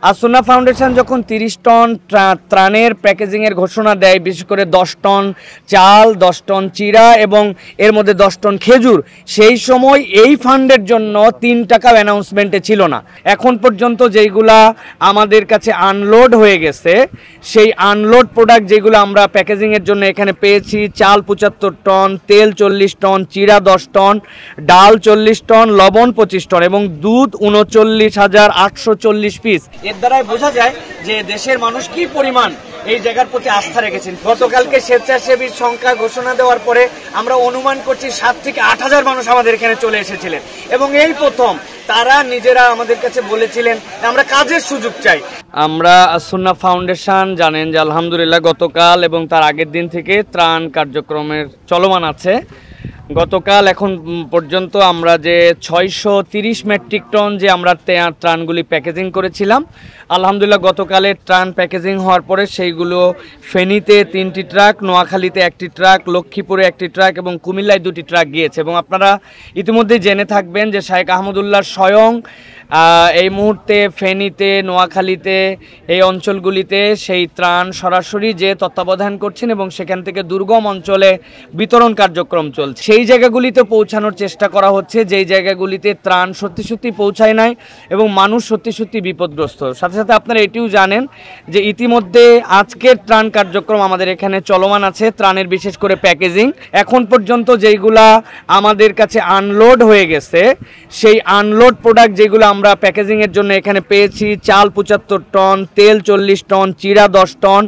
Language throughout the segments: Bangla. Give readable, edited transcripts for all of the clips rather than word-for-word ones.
আসুন্না ফাউন্ডেশন যখন 30 টন ত্রাণের প্যাকেজিংয়ের ঘোষণা দেয়, বিশেষ করে 10 টন চাল, 10 টন চিরা এবং এর মধ্যে 10 টন খেজুর, সেই সময় এই ফান্ডের জন্য 3 টাকাও অ্যানাউন্সমেন্টে ছিল না। এখন পর্যন্ত যেইগুলা আমাদের কাছে আনলোড হয়ে গেছে, সেই আনলোড প্রোডাক্ট যেগুলো আমরা প্যাকেজিংয়ের জন্য এখানে পেয়েছি, চাল 75 টন, তেল 40 টন, চিরা 10 টন, ডাল 40 টন, লবণ 25 টন এবং দুধ 39,840 পিস। এর দ্বারাই বোঝা যায় যে দেশের মানুষ কি পরিমাণ এই জায়গার প্রতি আস্থা রেখেছেন। গতকালকে স্বেচ্ছাসেবীর সংখ্যা ঘোষণা দেওয়ার পরে আমরা অনুমান করছি 7 থেকে 8,000 মানুষ আমাদের এখানে চলে এসেছিলেন এবং এই প্রথম তারা নিজেরা আমাদের কাছে বলেছিলেন আমরা কাজের সুযোগ চাই। আমরা আসুন্না ফাউন্ডেশন জানেন যে আলহামদুলিল্লাহ গতকাল এবং তার আগের দিন থেকে ত্রাণ কার্যক্রমের চলমান আছে। গতকাল এখন পর্যন্ত আমরা যে 630 মেট্রিক টন যে আমরা ত্রাণগুলি প্যাকেজিং করেছিলাম, আলহামদুলিল্লাহ গতকালের ত্রাণ প্যাকেজিং হওয়ার পরে সেইগুলো ফেনীতে 3টি ট্রাক, নোয়াখালীতে 1টি ট্রাক, লক্ষ্মীপুরে 1টি ট্রাক এবং কুমিল্লায় 2টি ট্রাক গিয়েছে। এবং আপনারা ইতিমধ্যেই জেনে থাকবেন যে শাহেখ আহমদুল্লাহ স্বয়ং এই মুহূর্তে ফেনীতে, নোয়াখালীতে, এই অঞ্চলগুলিতে সেই ত্রাণ সরাসরি যে তত্ত্বাবধান করছেন এবং সেখান থেকে দুর্গম অঞ্চলে বিতরণ কার্যক্রম চলছে। সেই জায়গাগুলিতে পৌঁছানোর চেষ্টা করা হচ্ছে যেই জায়গাগুলিতে ত্রাণ সত্যি সত্যি পৌঁছায় নাই এবং মানুষ সত্যি সত্যি বিপদগ্রস্ত। সাথে সাথে আপনারা এটিও জানেন যে ইতিমধ্যে আজকের ত্রাণ কার্যক্রম আমাদের এখানে চলমান আছে, ত্রাণের বিশেষ করে প্যাকেজিং। এখন পর্যন্ত যেইগুলা আমাদের কাছে আনলোড হয়ে গেছে, সেই আনলোড প্রোডাক্ট যেগুলো আমরা প্যাকেজিংয়ের জন্য এখানে পেয়েছি, চাল 75 টন, তেল 40 টন, চিরা 10 টন,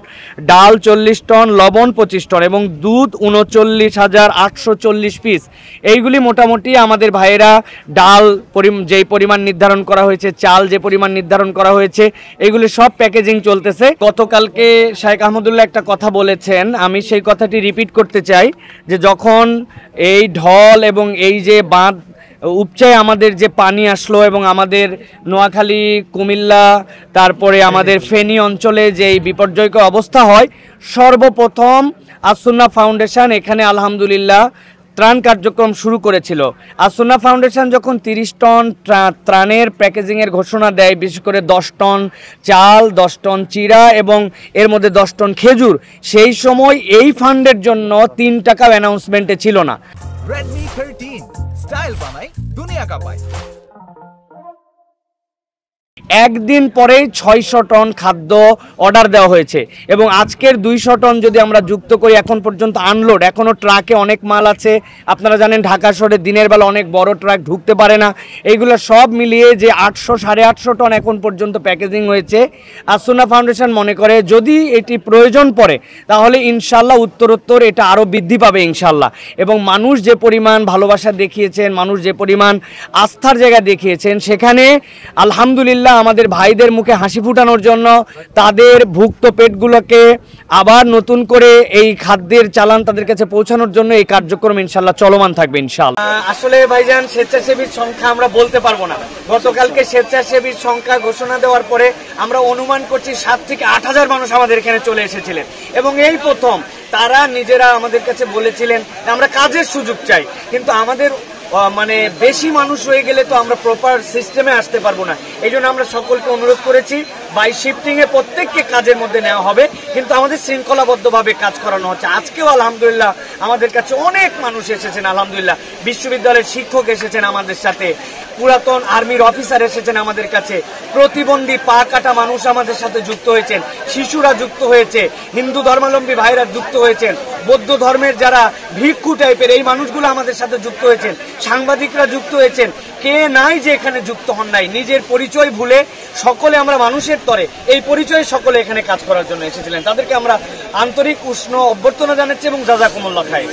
ডাল 40 টন, লবণ 25 টন এবং দুধ 39,840 পিস। এইগুলি মোটামুটি আমাদের ভাইয়েরা ডাল যেই পরিমাণ নির্ধারণ করা হয়েছে, চাল যে পরিমাণ নির্ধারণ করা হয়েছে, এগুলি সব প্যাকেজিং চলতেছে। গতকালকে শাহেখ আহমদুল্লাহ একটা কথা বলেছেন, আমি সেই কথাটি রিপিট করতে চাই যে যখন এই ঢল এবং এই যে বাঁধ উপচায় আমাদের যে পানি আসলো এবং আমাদের নোয়াখালী, কুমিল্লা, তারপরে আমাদের ফেনী অঞ্চলে যে বিপর্যয়কর অবস্থা হয়, সর্বপ্রথম আসুন্না ফাউন্ডেশন এখানে আলহামদুলিল্লাহ ত্রাণ কার্যক্রম শুরু করেছিল। আসুন্না ফাউন্ডেশন যখন 30 টন ত্রাণের প্যাকেজিংয়ের ঘোষণা দেয়, বিশেষ করে 10 টন চাল, 10 টন চিরা এবং এর মধ্যে 10 টন খেজুর, সেই সময় এই ফান্ডের জন্য 3 টাকাও অ্যানাউন্সমেন্টে ছিল না। Redmi 13 স্টাইল বানাই দুনিয়া কাঁপায়। একদিন পরেই 600 টন খাদ্য অর্ডার দেওয়া হয়েছে এবং আজকের 200 টন যদি আমরা যুক্ত করি, এখন পর্যন্ত আনলোড, এখনও ট্রাকে অনেক মাল আছে। আপনারা জানেন ঢাকা শহরে দিনের বেলা অনেক বড় ট্রাক ঢুকতে পারে না। এইগুলো সব মিলিয়ে যে 800 সাড়ে 800 টন এখন পর্যন্ত প্যাকেজিং হয়েছে। আসুন্না ফাউন্ডেশন মনে করে যদি এটি প্রয়োজন পড়ে তাহলে ইনশাল্লাহ উত্তরোত্তর এটা আরও বৃদ্ধি পাবে ইনশাল্লাহ। এবং মানুষ যে পরিমাণ ভালোবাসা দেখিয়েছেন, মানুষ যে পরিমাণ আস্থার জায়গা দেখিয়েছেন, সেখানে আলহামদুলিল্লাহ আমাদের ভাইদের মুখে হাসি ফুটানোর জন্য, তাদের ভুক্ত পেটগুলোকে আবার নতুন করে এই খাদ্যের চালান তাদের কাছে পৌঁছানোর জন্য এই কার্যক্রম ইনশাল্লাহ চলমান থাকবে ইনশাল্লাহ। আসলে ভাইজান স্বেচ্ছাসেবীর সংখ্যা আমরা বলতে পারবো না। গতকালকে স্বেচ্ছাসেবীর সংখ্যা ঘোষণা দেওয়ার পরে আমরা অনুমান করছি 7 থেকে 8,000 মানুষ আমাদের এখানে চলে এসেছিলেন এবং এই প্রথম তারা নিজেরা আমাদের কাছে বলেছিলেন আমরা কাজের সুযোগ চাই। কিন্তু আমাদের মানে বেশি মানুষ হয়ে গেলে তো আমরা প্রপার সিস্টেমে আসতে পারবো না। এই জন্য আমরা সকলকে অনুরোধ করেছি বাই শিফটিংয়ে প্রত্যেককে কাজের মধ্যে নেওয়া হবে, কিন্তু আমাদের শৃঙ্খলাবদ্ধভাবে কাজ করানো হচ্ছে। আজকেও আলহামদুলিল্লাহ আমাদের কাছে অনেক মানুষ এসেছেন, আলহামদুলিল্লাহ বিশ্ববিদ্যালয়ের শিক্ষক এসেছেন আমাদের সাথে, পুরাতন আর্মির অফিসার এসেছেন আমাদের কাছে, প্রতিবন্ধী পা কাটা মানুষ আমাদের সাথে যুক্ত হয়েছেন, শিশুরা যুক্ত হয়েছে, হিন্দু ধর্মাবলম্বী ভাইরা যুক্ত হয়েছেন, বৌদ্ধ ধর্মের যারা ভিক্ষু টাইপের এই মানুষগুলো আমাদের সাথে যুক্ত হয়েছেন, সাংবাদিকরা যুক্ত হয়েছেন। কে নাই যে এখানে যুক্ত হন নাই? নিজের পরিচয় ভুলে সকলে আমরা মানুষের তরে এই পরিচয়ে সকলে এখানে কাজ করার জন্য এসেছিলেন। তাদেরকে আমরা আন্তরিক উষ্ণ অভ্যর্থনা জানাচ্ছি এবং জাযাকুমুল্লাহ খাইর।